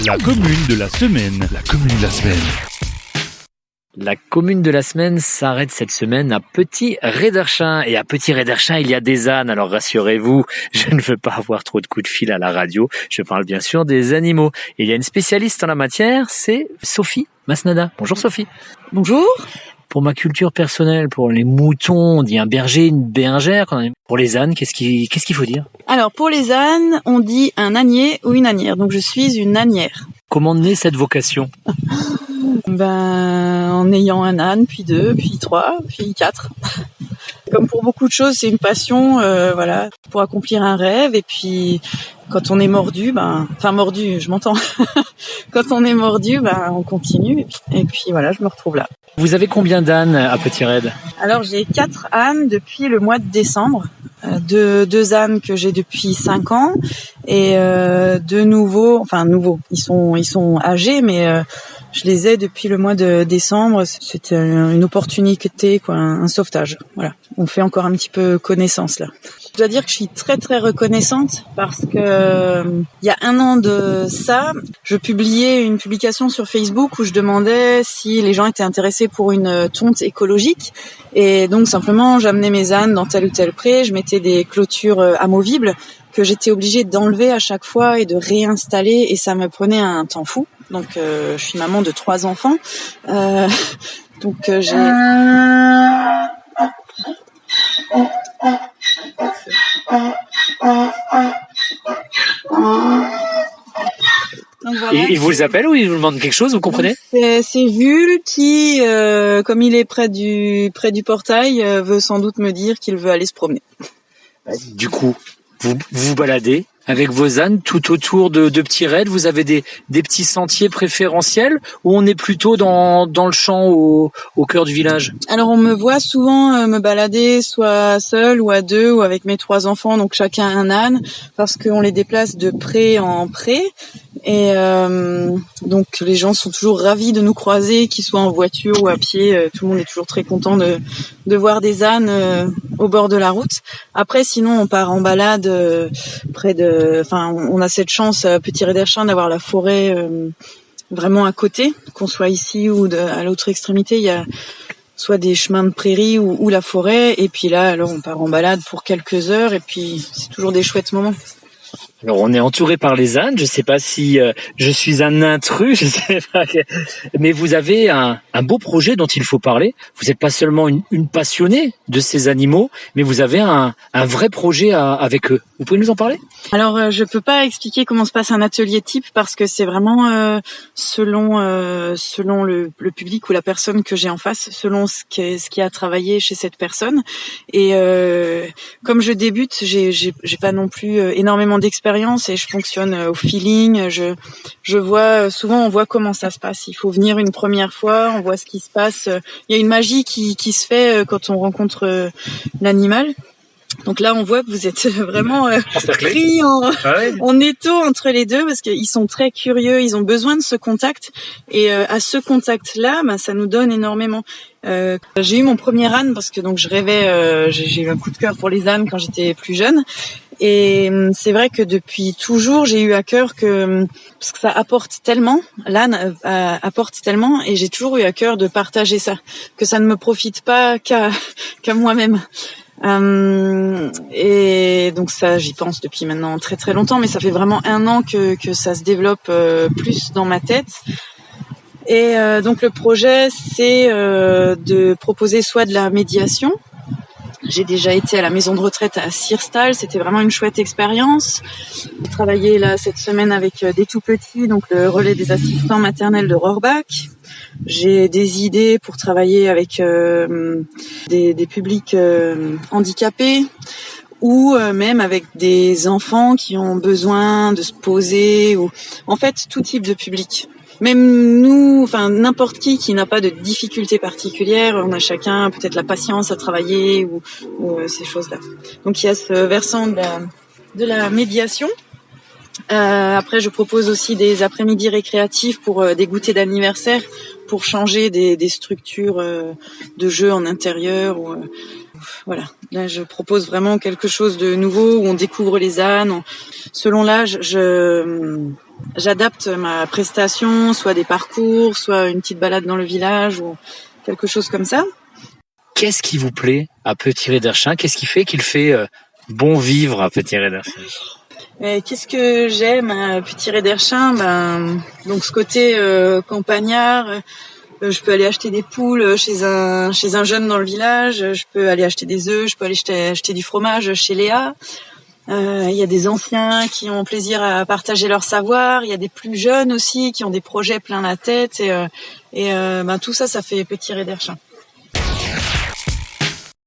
La commune de la semaine. La commune de la semaine. La commune de la semaine s'arrête cette semaine à Petit-Réderchin. Et à Petit-Réderchin, il y a des ânes. Alors rassurez-vous, je ne veux pas avoir trop de coups de fil à la radio. Je parle bien sûr des animaux. Et il y a une spécialiste en la matière, c'est Sophie Masnada. Bonjour Sophie. Bonjour. Pour ma culture personnelle, pour les moutons, on dit un berger, une bergère. Pour les ânes, qu'est-ce qu'il faut dire? Alors pour les ânes, on dit un ânier ou une ânière. Donc je suis une ânière. Comment naît cette vocation? En ayant un âne, puis 2, puis 3, puis 4. Comme pour beaucoup de choses, c'est une passion, pour accomplir un rêve. Et puis quand on est mordu, je m'entends. Quand on est mordu, on continue. Et puis voilà, je me retrouve là. Vous avez combien d'ânes à Petit-Raid? Alors j'ai 4 ânes depuis le mois de décembre. Deux ânes que j'ai depuis 5 ans et deux nouveaux. Ils sont âgés, mais je les ai depuis le mois de décembre. C'était une opportunité, un sauvetage. Voilà, on fait encore un petit peu connaissance là. Je dois dire que je suis très très reconnaissante parce que il y a 1 an de ça, je publiais une publication sur Facebook où je demandais si les gens étaient intéressés pour une tonte écologique. Et donc simplement, j'amenais mes ânes dans tel ou tel pré, je mettais des clôtures amovibles que j'étais obligée d'enlever à chaque fois et de réinstaller, et ça me prenait un temps fou. Donc je suis maman de 3 enfants. J'ai... Donc, voilà. Il vous appelle ou il vous demande quelque chose, vous comprenez? C'est Vul qui, comme il est près du portail, veut sans doute me dire qu'il veut aller se promener. Du coup, vous vous baladez avec vos ânes tout autour de Petit-Raid. Vous avez des petits sentiers préférentiels ou on est plutôt dans le champ au cœur du village? Alors on me voit souvent me balader soit seule ou à 2 ou avec mes 3 enfants, donc chacun un âne, parce qu'on les déplace de pré en pré. Et donc les gens sont toujours ravis de nous croiser, qu'ils soient en voiture ou à pied. Tout le monde est toujours très content de voir des ânes au bord de la route. Après, sinon, on part en balade on a cette chance à Petit-Réderchin d'avoir la forêt vraiment à côté, qu'on soit ici ou à l'autre extrémité. Il y a soit des chemins de prairie ou la forêt. Et puis là, alors on part en balade pour quelques heures et puis c'est toujours des chouettes moments. Alors on est entouré par les ânes, je sais pas si je suis un intrus, je sais pas, mais vous avez un beau projet dont il faut parler. Vous n'êtes pas seulement une passionnée de ces animaux, mais vous avez un vrai projet avec eux. Vous pouvez nous en parler? Alors je peux pas expliquer comment se passe un atelier type parce que c'est vraiment selon le public ou la personne que j'ai en face, selon ce qui a travaillé chez cette personne. Et comme je débute, j'ai pas non plus énormément d'expérience et je fonctionne au feeling. Je vois souvent, on voit comment ça se passe. Il faut venir une première fois, on voit ce qui se passe. Il y a une magie qui se fait quand on rencontre l'animal. Donc là, on voit que vous êtes vraiment pris en étau entre les deux parce qu'ils sont très curieux, ils ont besoin de ce contact. Et à ce contact-là, ça nous donne énormément. J'ai eu mon premier âne parce que donc je rêvais, j'ai eu un coup de cœur pour les ânes quand j'étais plus jeune. Et c'est vrai que depuis toujours, j'ai eu à cœur parce que ça apporte tellement, l'âne apporte tellement, et j'ai toujours eu à cœur de partager ça, que ça ne me profite pas qu'à moi-même. Et donc ça, j'y pense depuis maintenant très très longtemps, mais ça fait vraiment 1 an que ça se développe plus dans ma tête. Et donc le projet, c'est de proposer soit de la médiation. J'ai déjà été à la maison de retraite à Sirstal, c'était vraiment une chouette expérience. J'ai travaillé là cette semaine avec des tout petits, donc le relais des assistants maternels de Rohrbach. J'ai des idées pour travailler avec des publics handicapés ou même avec des enfants qui ont besoin de se poser, ou en fait tout type de public. Même nous, n'importe qui n'a pas de difficultés particulières, on a chacun peut-être la patience à travailler ou ces choses-là. Donc il y a ce versant de la médiation. Après, je propose aussi des après-midi récréatifs pour des goûters d'anniversaire, pour changer des structures de jeu en intérieur. Voilà. Là, je propose vraiment quelque chose de nouveau où on découvre les ânes. Selon l'âge, j'adapte ma prestation, soit des parcours, soit une petite balade dans le village ou quelque chose comme ça. Qu'est-ce qui vous plaît à Petit-Réderchin? Qu'est-ce qui fait qu'il fait bon vivre à Petit-Réderchin? Qu'est-ce que j'aime à Petit-Réderchin? Donc ce côté campagnard. Je peux aller acheter des poules chez un jeune dans le village. Je peux aller acheter des œufs. Je peux aller acheter du fromage chez Léa. Il y a des anciens qui ont plaisir à partager leur savoir. Il y a des plus jeunes aussi qui ont des projets plein la tête. Et tout ça, ça fait Petit-Réderchin.